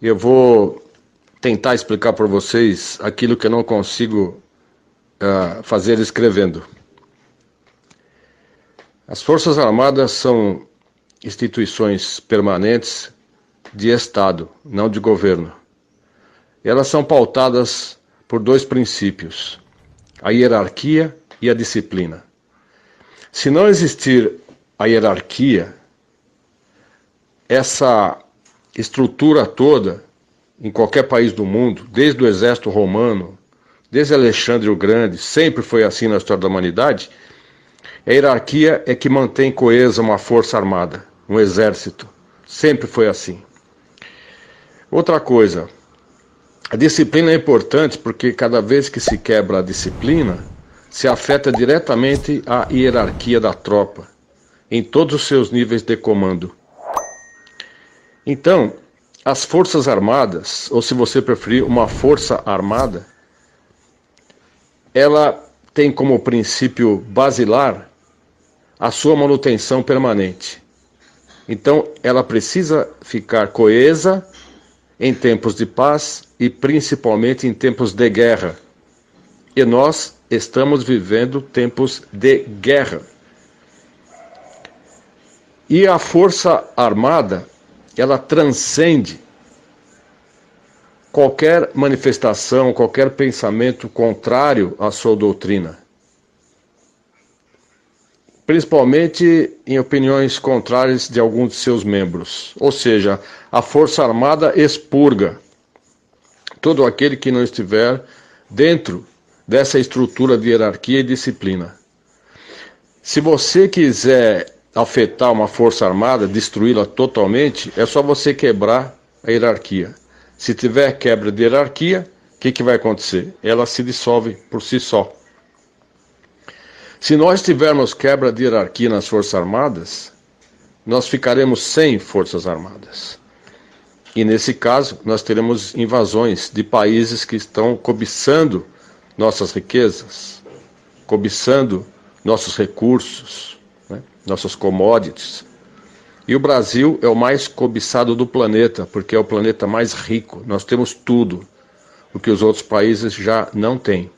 eu vou tentar explicar para vocês aquilo que eu não consigo fazer escrevendo. As Forças Armadas são instituições permanentes de Estado, não de governo. Elas são pautadas por dois princípios: a hierarquia e a disciplina. Se não existir a hierarquia, essa estrutura toda, em qualquer país do mundo, desde o exército romano, desde Alexandre o Grande, sempre foi assim na história da humanidade. A hierarquia é que mantém coesa uma força armada, um exército. Sempre foi assim. Outra coisa, a disciplina é importante porque cada vez que se quebra a disciplina, se afeta diretamente a hierarquia da tropa, em todos os seus níveis de comando. Então, as Forças Armadas, ou se você preferir, uma força armada, ela tem como princípio basilar a sua manutenção permanente. Então, ela precisa ficar coesa em tempos de paz e principalmente em tempos de guerra. E nós estamos vivendo tempos de guerra. E a Força Armada, ela transcende qualquer manifestação, qualquer pensamento contrário à sua doutrina. Principalmente em opiniões contrárias de alguns de seus membros. Ou seja, a Força Armada expurga todo aquele que não estiver dentro dessa estrutura de hierarquia e disciplina. Se você quiser afetar uma Força Armada, destruí-la totalmente, é só você quebrar a hierarquia. Se tiver quebra de hierarquia, o que vai acontecer? Ela se dissolve por si só. Se nós tivermos quebra de hierarquia nas Forças Armadas, nós ficaremos sem Forças Armadas. E nesse caso, nós teremos invasões de países que estão cobiçando nossas riquezas, cobiçando nossos recursos, né? Nossas commodities. E o Brasil é o mais cobiçado do planeta, porque é o planeta mais rico. Nós temos tudo, o que os outros países já não têm.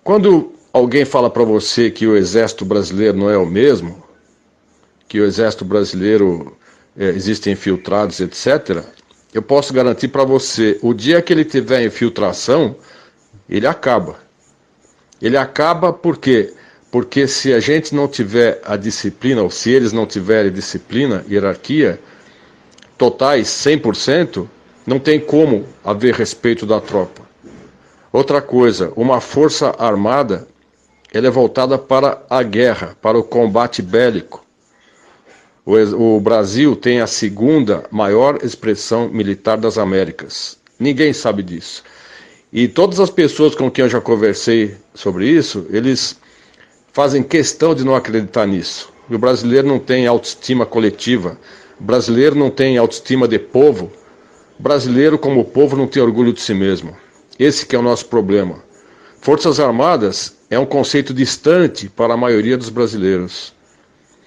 Quando alguém fala para você que o exército brasileiro não é o mesmo, que o exército brasileiro existem infiltrados, etc., eu posso garantir para você, o dia que ele tiver infiltração, ele acaba. Ele acaba por quê? Porque se a gente não tiver a disciplina, ou se eles não tiverem disciplina, hierarquia, totais 100%, não tem como haver respeito da tropa. Outra coisa, uma força armada, ela é voltada para a guerra, para o combate bélico. O Brasil tem a segunda maior expressão militar das Américas. Ninguém sabe disso. E todas as pessoas com quem eu já conversei sobre isso, eles fazem questão de não acreditar nisso. O brasileiro não tem autoestima coletiva. O brasileiro não tem autoestima de povo. O brasileiro, como povo, não tem orgulho de si mesmo. Esse que é o nosso problema. Forças Armadas é um conceito distante para a maioria dos brasileiros.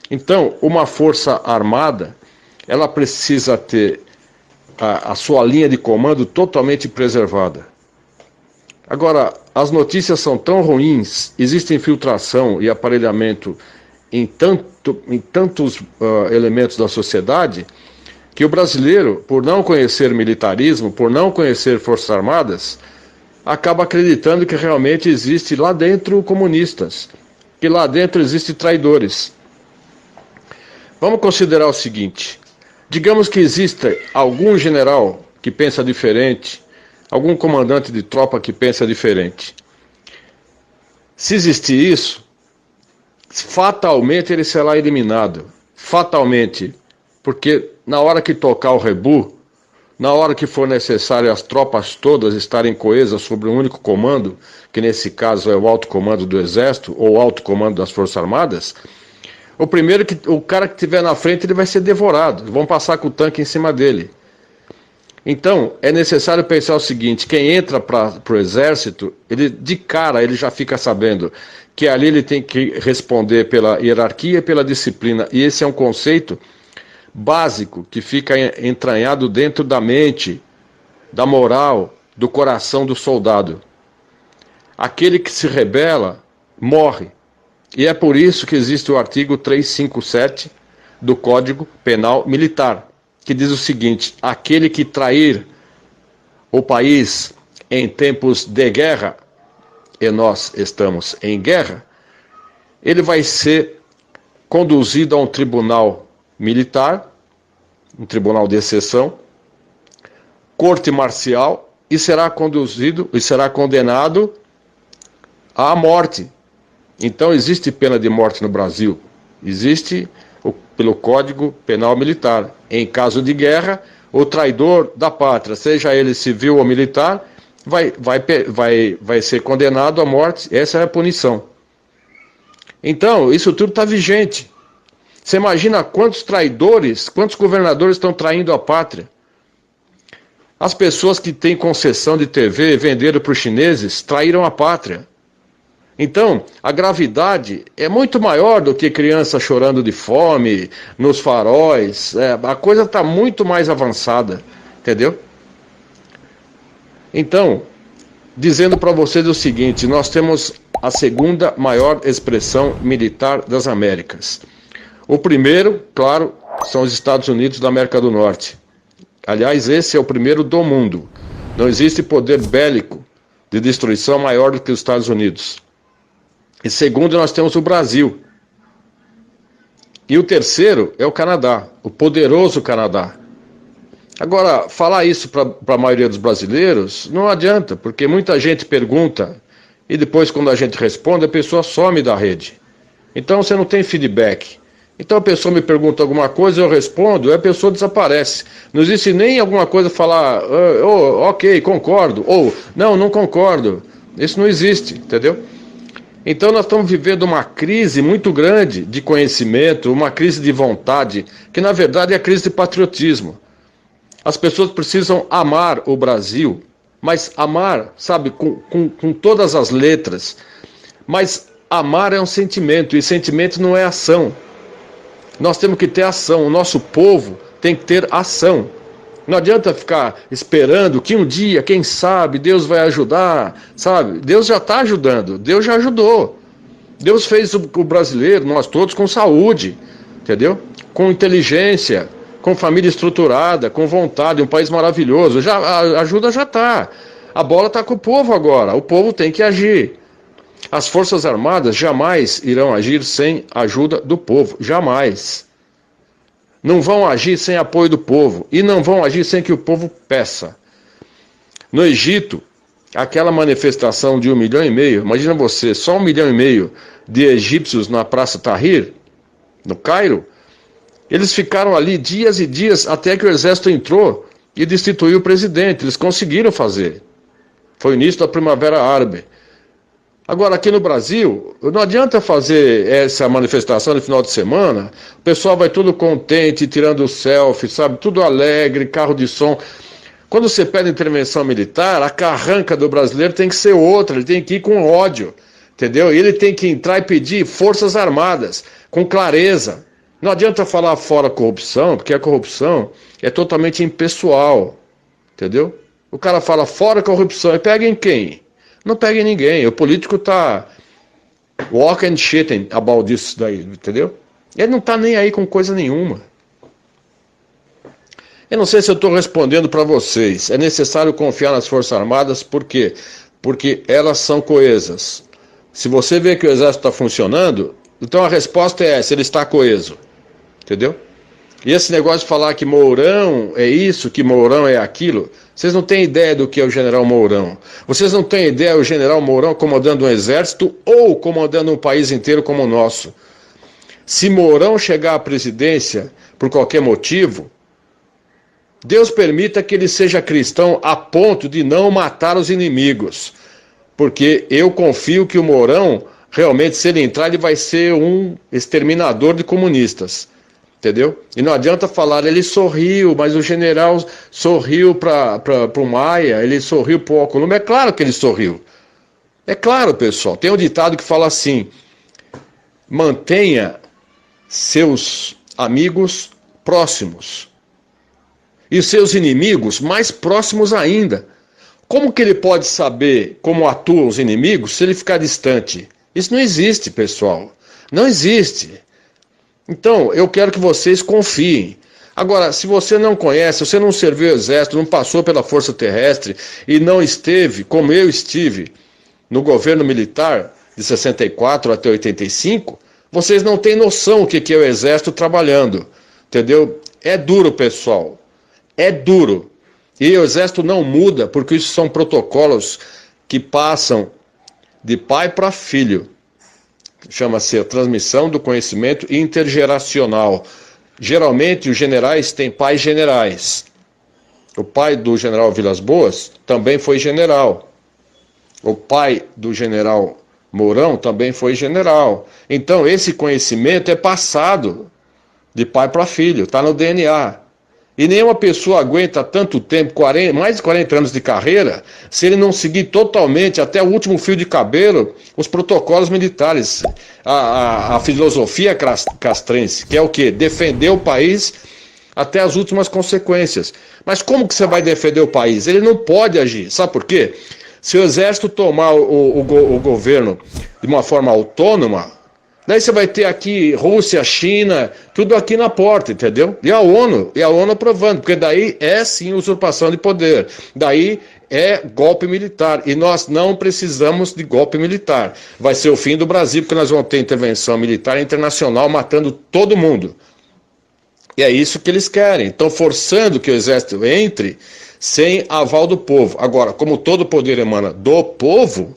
Então, uma força armada, ela precisa ter a sua linha de comando totalmente preservada. Agora, as notícias são tão ruins, existe infiltração e aparelhamento em tantos elementos da sociedade, que o brasileiro, por não conhecer militarismo, por não conhecer Forças Armadas, acaba acreditando que realmente existe lá dentro comunistas, que lá dentro existem traidores. Vamos considerar o seguinte: digamos que exista algum general que pensa diferente, algum comandante de tropa que pensa diferente. Se existir isso, fatalmente ele será eliminado. Fatalmente. Porque na hora que tocar o rebu, na hora que for necessário as tropas todas estarem coesas sobre um único comando, que nesse caso é o alto comando do Exército ou o alto comando das Forças Armadas, o cara que estiver na frente ele vai ser devorado, vão passar com o tanque em cima dele. Então, é necessário pensar o seguinte: quem entra para o Exército, ele de cara ele já fica sabendo que ali ele tem que responder pela hierarquia e pela disciplina, e esse é um conceito básico que fica entranhado dentro da mente, da moral, do coração do soldado. Aquele que se rebela morre. E é por isso que existe o artigo 357 do Código Penal Militar, que diz o seguinte: aquele que trair o país em tempos de guerra, e nós estamos em guerra, ele vai ser conduzido a um tribunal militar, um tribunal de exceção, corte marcial, e será conduzido e será condenado à morte. Então existe pena de morte no Brasil, existe pelo Código Penal Militar. Em caso de guerra, o traidor da pátria, seja ele civil ou militar, vai ser condenado à morte. Essa é a punição. Então, isso tudo está vigente. Você imagina quantos traidores, quantos governadores estão traindo a pátria? As pessoas que têm concessão de TV, venderam para os chineses, traíram a pátria. Então, a gravidade é muito maior do que criança chorando de fome, nos faróis. A coisa está muito mais avançada, entendeu? Então, dizendo para vocês o seguinte: nós temos a segunda maior expressão militar das Américas. O primeiro, claro, são os Estados Unidos da América do Norte. Aliás, esse é o primeiro do mundo. Não existe poder bélico de destruição maior do que os Estados Unidos. E segundo, nós temos o Brasil. E o terceiro é o Canadá, o poderoso Canadá. Agora, falar isso para a maioria dos brasileiros não adianta, porque muita gente pergunta e depois, quando a gente responde, a pessoa some da rede. Então você não tem feedback. Então a pessoa me pergunta alguma coisa, eu respondo, e a pessoa desaparece. Não existe nem alguma coisa falar, ok, concordo, ou não concordo. Isso não existe, entendeu? Então nós estamos vivendo uma crise muito grande de conhecimento, uma crise de vontade, que na verdade é a crise de patriotismo. As pessoas precisam amar o Brasil, mas amar, sabe, com todas as letras. Mas amar é um sentimento, e sentimento não é ação. Nós temos que ter ação, o nosso povo tem que ter ação. Não adianta ficar esperando que um dia, quem sabe, Deus vai ajudar, sabe? Deus já está ajudando, Deus já ajudou. Deus fez o brasileiro, nós todos, com saúde, entendeu? Com inteligência, com família estruturada, com vontade, um país maravilhoso. A ajuda já está. A bola está com o povo agora, o povo tem que agir. As Forças Armadas jamais irão agir sem a ajuda do povo, jamais. Não vão agir sem apoio do povo, e não vão agir sem que o povo peça. No Egito, aquela manifestação de 1,5 milhão, imagina você, só 1,5 milhão de egípcios na Praça Tahrir, no Cairo, eles ficaram ali dias e dias até que o exército entrou e destituiu o presidente. Eles conseguiram fazer. Foi o início da Primavera Árabe. Agora, aqui no Brasil, não adianta fazer essa manifestação no final de semana, o pessoal vai tudo contente, tirando selfie, sabe, tudo alegre, carro de som. Quando você pede intervenção militar, a carranca do brasileiro tem que ser outra, ele tem que ir com ódio, entendeu? E ele tem que entrar e pedir forças armadas, com clareza. Não adianta falar fora corrupção, porque a corrupção é totalmente impessoal, entendeu? O cara fala fora corrupção, e pega em quem? Não pega em ninguém. O político tá walk and shitting about this daí, entendeu? Ele não tá nem aí com coisa nenhuma. Eu não sei se eu estou respondendo para vocês. É necessário confiar nas Forças Armadas, por quê? Porque elas são coesas. Se você vê que o exército está funcionando, então a resposta é essa, ele está coeso. Entendeu? E esse negócio de falar que Mourão é isso, que Mourão é aquilo, vocês não têm ideia do que é o general Mourão. Vocês não têm ideia do general Mourão comandando um exército ou comandando um país inteiro como o nosso. Se Mourão chegar à presidência por qualquer motivo, Deus permita que ele seja cristão a ponto de não matar os inimigos. Porque eu confio que o Mourão, realmente, se ele entrar, ele vai ser um exterminador de comunistas. Entendeu? E não adianta falar, ele sorriu, mas o general sorriu para o Maia, ele sorriu para o Alcolumbre. É claro que ele sorriu. É claro, pessoal. Tem um ditado que fala assim: mantenha seus amigos próximos. E seus inimigos mais próximos ainda. Como que ele pode saber como atuam os inimigos se ele ficar distante? Isso não existe, pessoal. Não existe. Então, eu quero que vocês confiem. Agora, se você não conhece, você não serviu o exército, não passou pela Força Terrestre e não esteve, como eu estive, no governo militar de 64 até 85, vocês não têm noção o que é o exército trabalhando. Entendeu? É duro, pessoal. É duro. E o exército não muda, porque isso são protocolos que passam de pai para filho. Chama-se a transmissão do conhecimento intergeracional. Geralmente os generais têm pais generais. O pai do general Vilas Boas também foi general. O pai do general Mourão também foi general. Então esse conhecimento é passado de pai para filho, está no DNA. E nenhuma pessoa aguenta tanto tempo, mais de 40 anos de carreira, se ele não seguir totalmente, até o último fio de cabelo, os protocolos militares, a filosofia castrense, que é o quê? Defender o país até as últimas consequências. Mas como que você vai defender o país? Ele não pode agir. Sabe por quê? Se o exército tomar o governo de uma forma autônoma, daí você vai ter aqui Rússia, China, tudo aqui na porta, entendeu? E a ONU aprovando, porque daí é sim usurpação de poder, daí é golpe militar, e nós não precisamos de golpe militar. Vai ser o fim do Brasil, porque nós vamos ter intervenção militar internacional matando todo mundo. E é isso que eles querem, estão forçando que o exército entre sem aval do povo. Agora, como todo poder emana do povo,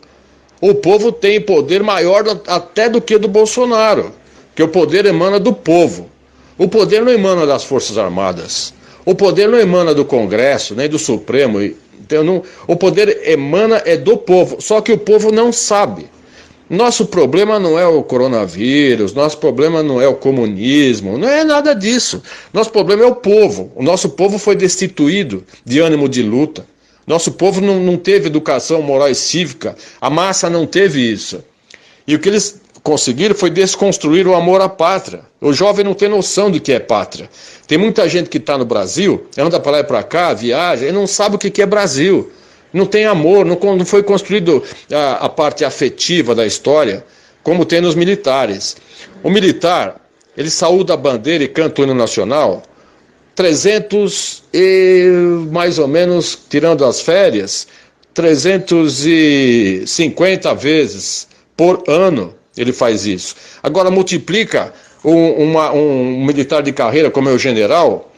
o povo tem poder maior até do que do Bolsonaro, que o poder emana do povo. O poder não emana das Forças Armadas, o poder não emana do Congresso, nem do Supremo. Então, não, o poder emana do povo, só que o povo não sabe. Nosso problema não é o coronavírus, nosso problema não é o comunismo, não é nada disso. Nosso problema é o povo. O nosso povo foi destituído de ânimo de luta. Nosso povo não teve educação moral e cívica, a massa não teve isso. E o que eles conseguiram foi desconstruir o amor à pátria. O jovem não tem noção do que é pátria. Tem muita gente que está no Brasil, anda para lá e para cá, viaja, e não sabe o que é Brasil. Não tem amor, não foi construído a parte afetiva da história, como tem nos militares. O militar, ele saúda a bandeira e canta o hino nacional 300 e mais ou menos, tirando as férias, 350 vezes por ano ele faz isso. Agora multiplica um militar de carreira como é o general,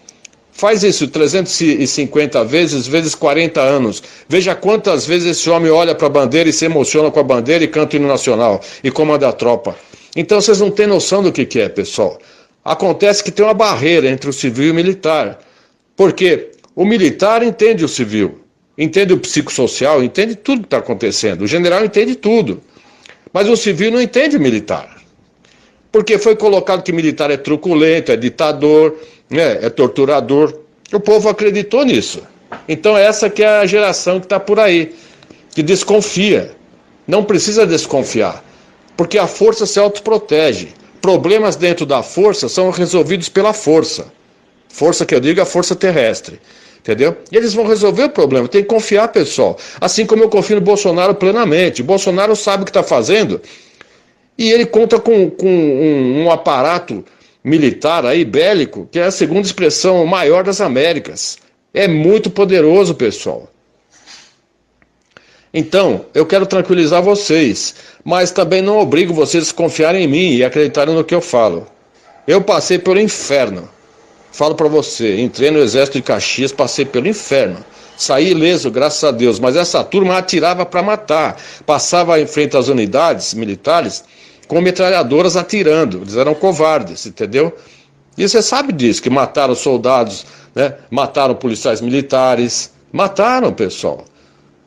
faz isso 350 vezes 40 anos. Veja quantas vezes esse homem olha para a bandeira e se emociona com a bandeira e canta o hino nacional e comanda a tropa. Então vocês não têm noção do que é, pessoal. Acontece que tem uma barreira entre o civil e o militar. Porque o militar entende o civil, entende o psicossocial, entende tudo que está acontecendo. O general entende tudo. Mas o civil não entende o militar. Porque foi colocado que militar é truculento, é ditador, né, é torturador. O povo acreditou nisso. Então essa que é a geração que está por aí, que desconfia. Não precisa desconfiar, porque a força se autoprotege. Problemas dentro da força são resolvidos pela força. Força que eu digo é a força terrestre. Entendeu? E eles vão resolver o problema. Tem que confiar, pessoal. Assim como eu confio no Bolsonaro plenamente. O Bolsonaro sabe o que está fazendo e ele conta com um aparato militar aí, bélico, que é a segunda expressão maior das Américas. É muito poderoso, pessoal. Então, eu quero tranquilizar vocês, mas também não obrigo vocês a confiarem em mim e acreditarem no que eu falo. Eu passei pelo inferno. Falo para você, entrei no exército de Caxias, passei pelo inferno. Saí ileso, graças a Deus, mas essa turma atirava para matar. Passava em frente às unidades militares com metralhadoras atirando. Eles eram covardes, entendeu? E você sabe disso, que mataram soldados, né? Mataram policiais militares, mataram, pessoal.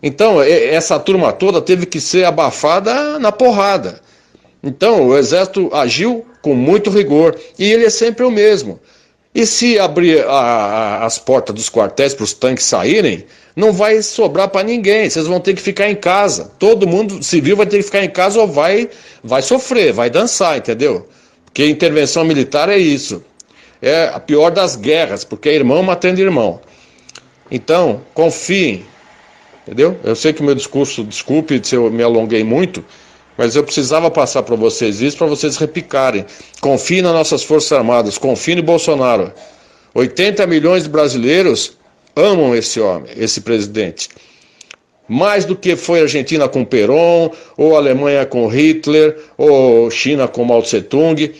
Então, essa turma toda teve que ser abafada na porrada. Então, o exército agiu com muito rigor, e ele é sempre o mesmo. E se abrir as portas dos quartéis para os tanques saírem, não vai sobrar para ninguém, vocês vão ter que ficar em casa. Todo mundo civil vai ter que ficar em casa ou vai sofrer, vai dançar, entendeu? Porque intervenção militar é isso. é a pior das guerras, porque é irmão matando irmão. Então, confiem, entendeu? Eu sei que meu discurso, desculpe se eu me alonguei muito, mas eu precisava passar para vocês isso, para vocês repicarem. Confiem nas nossas Forças Armadas, confiem no Bolsonaro. 80 milhões de brasileiros amam esse homem, esse presidente. Mais do que foi a Argentina com Perón, ou a Alemanha com Hitler, ou China com Mao Tse-tung.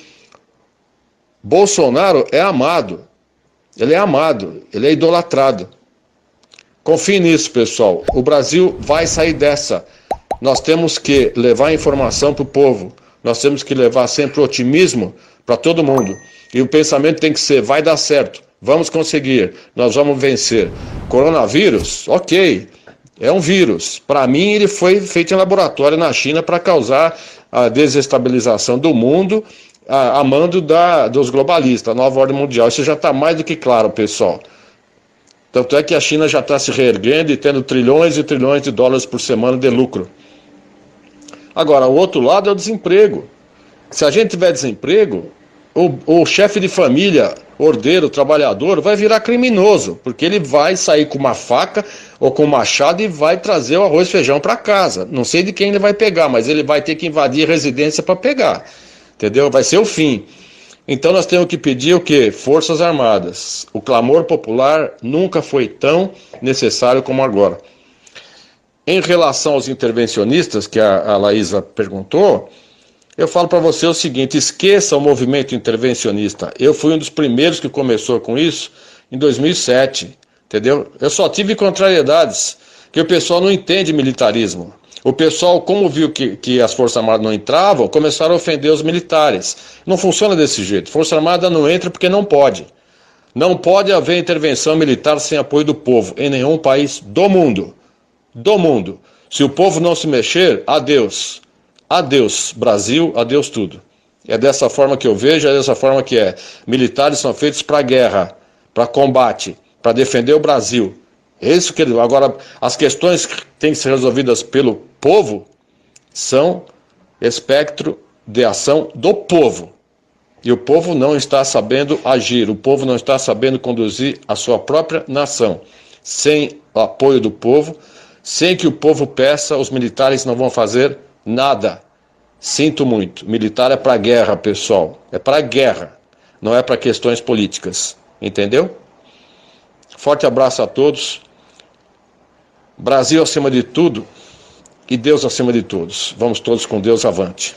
Bolsonaro é amado, ele é idolatrado. Confie nisso, pessoal. O Brasil vai sair dessa. Nós temos que levar informação para o povo, nós temos que levar sempre otimismo para todo mundo. E o pensamento tem que ser, vai dar certo, vamos conseguir, nós vamos vencer. Coronavírus, ok, é um vírus. Para mim, ele foi feito em laboratório na China para causar a desestabilização do mundo, a mando dos globalistas, a nova ordem mundial. Isso já está mais do que claro, pessoal. Tanto é que a China já está se reerguendo e tendo trilhões e trilhões de dólares por semana de lucro. Agora, o outro lado é o desemprego. Se a gente tiver desemprego, o chefe de família, ordeiro, trabalhador, vai virar criminoso, porque ele vai sair com uma faca ou com um machado e vai trazer o arroz e feijão para casa. Não sei de quem ele vai pegar, mas ele vai ter que invadir a residência para pegar. Entendeu? Vai ser o fim. Então nós temos que pedir o quê? Forças Armadas. O clamor popular nunca foi tão necessário como agora. Em relação aos intervencionistas, que a Laísa perguntou, eu falo para você o seguinte, esqueça o movimento intervencionista. Eu fui um dos primeiros que começou com isso em 2007, entendeu? Eu só tive contrariedades, que o pessoal não entende militarismo. O pessoal, como viu que as Forças Armadas não entravam, começaram a ofender os militares. Não funciona desse jeito. Força Armada não entra porque não pode. Não pode haver intervenção militar sem apoio do povo, em nenhum país do mundo. Do mundo. Se o povo não se mexer, adeus. Adeus, Brasil, adeus tudo. É dessa forma que eu vejo, é dessa forma que é. Militares são feitos para guerra, para combate, para defender o Brasil. Isso que agora, as questões que têm que ser resolvidas pelo povo são espectro de ação do povo. E o povo não está sabendo agir, o povo não está sabendo conduzir a sua própria nação. Sem o apoio do povo, sem que o povo peça, os militares não vão fazer nada. Sinto muito, militar é para guerra, pessoal. É para guerra, não é para questões políticas. Entendeu? Forte abraço a todos. Brasil acima de tudo e Deus acima de todos. Vamos todos com Deus avante.